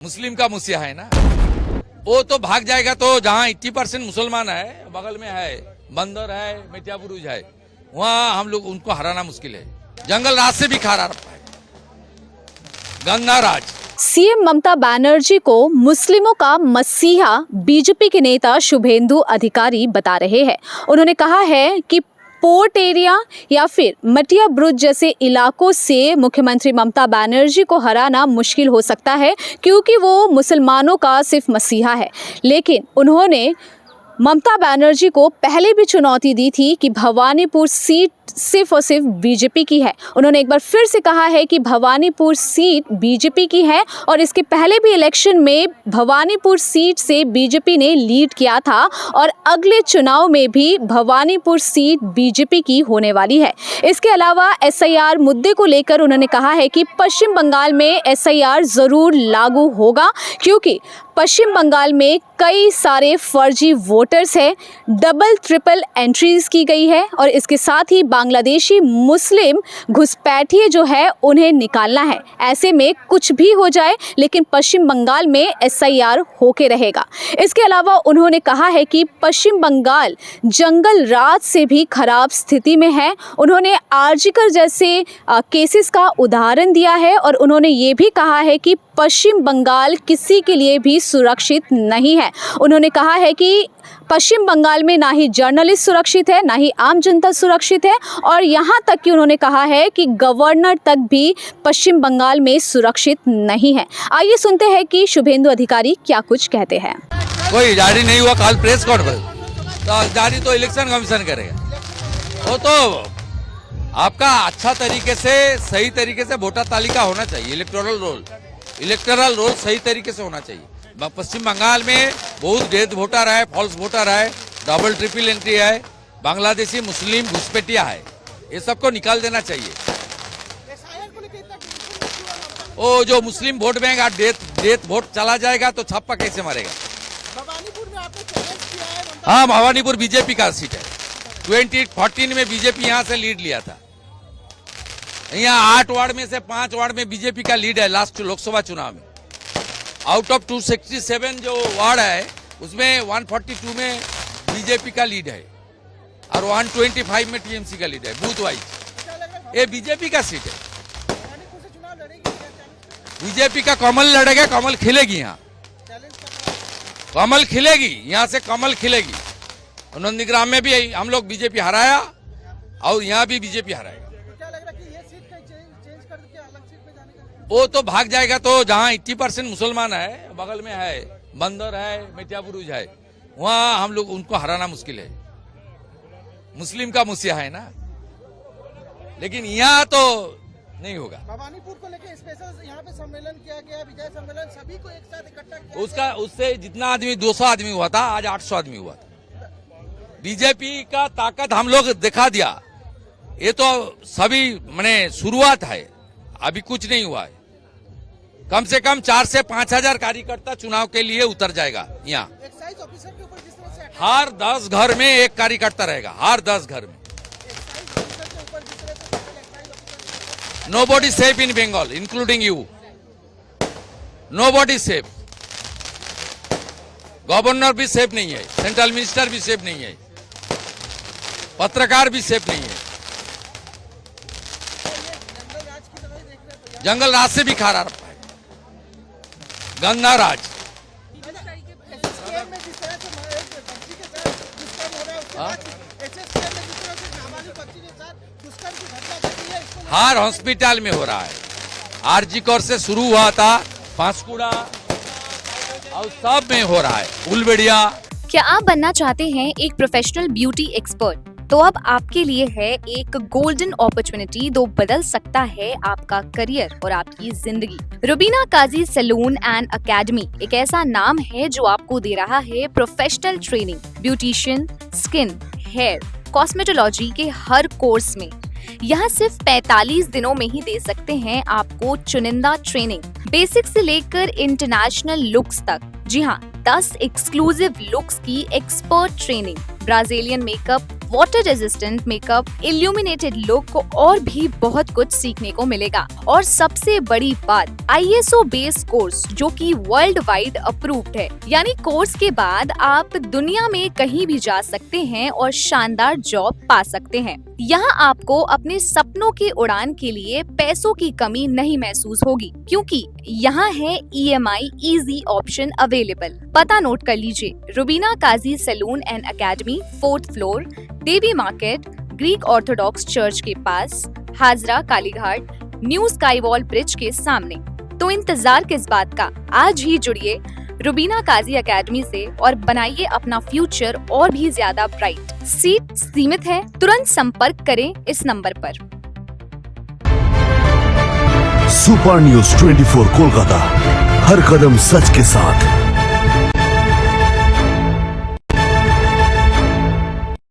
मुस्लिम का मुसिया है ना, वो तो भाग जाएगा। तो जहाँ 80% मुसलमान है, बगल में है बंदर है, मिर्जापुरुष है, वहाँ हम लोग उनको हराना मुश्किल है। जंगल राज से भी खारा रखा है, गंगा राज। सीएम ममता बनर्जी को मुस्लिमों का मसीहा बीजेपी के नेता शुभेंदु अधिकारी बता रहे हैं। उन्होंने कहा है कि पोर्ट एरिया या फिर मटिया ब्रुज जैसे इलाकों से मुख्यमंत्री ममता बनर्जी को हराना मुश्किल हो सकता है, क्योंकि वो मुसलमानों का सिर्फ मसीहा है। लेकिन उन्होंने ममता बनर्जी को पहले भी चुनौती दी थी कि भवानीपुर सीट सिर्फ और सिर्फ बीजेपी की है। उन्होंने एक बार फिर से कहा है कि भवानीपुर सीट बीजेपी की है और इसके पहले भी इलेक्शन में भवानीपुर सीट से बीजेपी ने लीड किया था और अगले चुनाव में भी भवानीपुर सीट बीजेपी की होने वाली है। इसके अलावा एसआईआर मुद्दे को लेकर उन्होंने कहा है कि पश्चिम बंगाल में एसआईआर जरूर लागू होगा, क्योंकि पश्चिम बंगाल में कई सारे फर्जी वोटर्स हैं, डबल ट्रिपल एंट्रीज की गई है और इसके साथ ही बांग्लादेशी मुस्लिम घुसपैठिए जो है उन्हें निकालना है। ऐसे में कुछ भी हो जाए, लेकिन पश्चिम बंगाल में एसआईआर होके रहेगा। इसके अलावा उन्होंने कहा है कि पश्चिम बंगाल जंगल राज से भी खराब स्थिति में है। उन्होंने आरजीकर जैसे केसेस का उदाहरण दिया है और उन्होंने ये भी कहा है कि पश्चिम बंगाल किसी के लिए भी सुरक्षित नहीं है। उन्होंने कहा है कि पश्चिम बंगाल में ना ही जर्नलिस्ट सुरक्षित है, ना ही आम जनता सुरक्षित है और यहाँ तक कि उन्होंने कहा है कि गवर्नर तक भी पश्चिम बंगाल में सुरक्षित नहीं है। आइए सुनते हैं कि शुभेंदु अधिकारी क्या कुछ कहते हैं। कोई जारी नहीं हुआ, कल प्रेस कॉन्फ्रेंस तो जारी तो इलेक्शन कमीशन करेगा। वो तो आपका अच्छा तरीके से, सही तरीके से वोटर तालिका होना चाहिए। इलेक्टोरल रोल सही तरीके से होना चाहिए। पश्चिम बंगाल में बहुत डेथ वोटर है, फॉल्स वोटर है, डबल ट्रिपल एंट्री है, बांग्लादेशी मुस्लिम घुसपैठिया है, ये सबको निकाल देना चाहिए। वो जो मुस्लिम वोट बैंक आज डेथ वोट चला जाएगा तो छापा कैसे मारेगा। भवानीपुर में आपने चैलेंज किया है। हाँ, भवानीपुर बीजेपी का सीट है। 2014 में बीजेपी यहाँ से लीड लिया था। यहाँ 8 वार्ड में से 5 वार्ड में बीजेपी का लीड है लास्ट लोकसभा चुनाव में। आउट ऑफ 267 जो वार्ड है उसमें 142 में बीजेपी का लीड है और 125 में टीएमसी का लीड है बूथ वाइज। ये बीजेपी का सीट है। भवानीपुर से चुनाव लड़ेगी। बीजेपी का कमल लड़ेगा, कमल खिलेगी यहाँ, कमल खिलेगी, यहाँ से कमल खिलेगी। नंदीग्राम में भी हम लोग बीजेपी हराया और यहाँ भी बीजेपी हराएगा। क्या लग रहा है कि ये सीट का चेंज करके अलग सीट पे जाने का? वो तो भाग जाएगा। तो जहाँ 80% मुसलमान है, बगल में है बंदर है, मिर्जापुरुष है, वहाँ हम लोग उनको हराना मुश्किल है। मुस्लिम का मुसिया है ना, लेकिन यहाँ तो नहीं होगा। भवानीपुर को लेकर स्पेशल यहाँ पे सम्मेलन किया गया, विजय सम्मेलन, सभी को एक साथ इकट्ठा किया। उससे जितना आदमी 200 आदमी हुआ था, आज 800 आदमी हुआ था। बीजेपी का ताकत हम लोग दिखा दिया। ये तो सभी मैंने शुरुआत है, अभी कुछ नहीं हुआ है। कम से कम 4 से 5 हजार कार्यकर्ता चुनाव के लिए उतर जाएगा। यहाँ एक्साइज ऑफिसर के ऊपर जिस तरह से हर 10 घर में एक कार्यकर्ता रहेगा, हर 10 घर में। एक्साइज ऑफिसर के ऊपर जिस तरह से excise officer nobody safe in Bengal including you. Nobody safe. Governor भी सेफ नहीं है, सेंट्रल मिनिस्टर भी सेफ नहीं है, पत्रकार भी सेफ नहीं है। जंगल राज की तरह ही देख रहे हैं। जंगल राज से भी खारा रखा है, गंगा राज। एसएसकेएम में जिस तरह से बच्ची के साथ दुष्कर्म हो रहा है, उसके बाद एसएसकेएम में जिस तरह से नाबालिग बच्ची के साथ दुष्कर्म की घटना घटी है, इसको हर हॉस्पिटल में हो रहा है। आरजीकर से शुरू हुआ था, पांसकुड़ा और सब में हो रहा है, उलबेड़िया। क्या आप बनना चाहते हैं एक प्रोफेशनल ब्यूटी एक्सपर्ट? तो अब आपके लिए है एक गोल्डन अपॉर्चुनिटी जो बदल सकता है आपका करियर और आपकी जिंदगी। Rubina Kazi salon and academy एक ऐसा नाम है जो आपको दे रहा है professional training, beautician, skin, hair, cosmetology के हर कोर्स में। यहाँ सिर्फ 45 दिनों में ही दे सकते हैं आपको चुनिंदा ट्रेनिंग, बेसिक से लेकर इंटरनेशनल लुक्स तक। जी हाँ, 10 एक्सक्लूसिव लुक्स की expert training, Brazilian makeup, water resistant makeup, illuminated look को और भी बहुत कुछ सीखने को मिलेगा। और सबसे बड़ी बात, ISO बेस्ड कोर्स जो कि वर्ल्ड वाइड अप्रूव्ड है, यानी कोर्स के बाद आप दुनिया में कहीं भी जा सकते हैं और शानदार जॉब पा सकते हैं। यहाँ आपको अपने सपनों की उड़ान के लिए पैसों की कमी नहीं महसूस होगी, क्योंकि यहाँ है EMI इजी ऑप्शन अवेलेबल। पता नोट कर लीजिए, Rubina Kazi salon and academy, 4th floor, Devi market, Greek orthodox church के पास, Hazra Kalighat, new sky wall bridge के सामने। तो इंतजार किस बात का, आज ही जुड़िए रुबीना काजी एकेडमी से और बनाइए अपना फ्यूचर और भी ज्यादा ब्राइट। सीट सीमित है, तुरंत संपर्क करें इस नंबर पर। सुपर न्यूज 24 कोलकाता, हर कदम सच के साथ।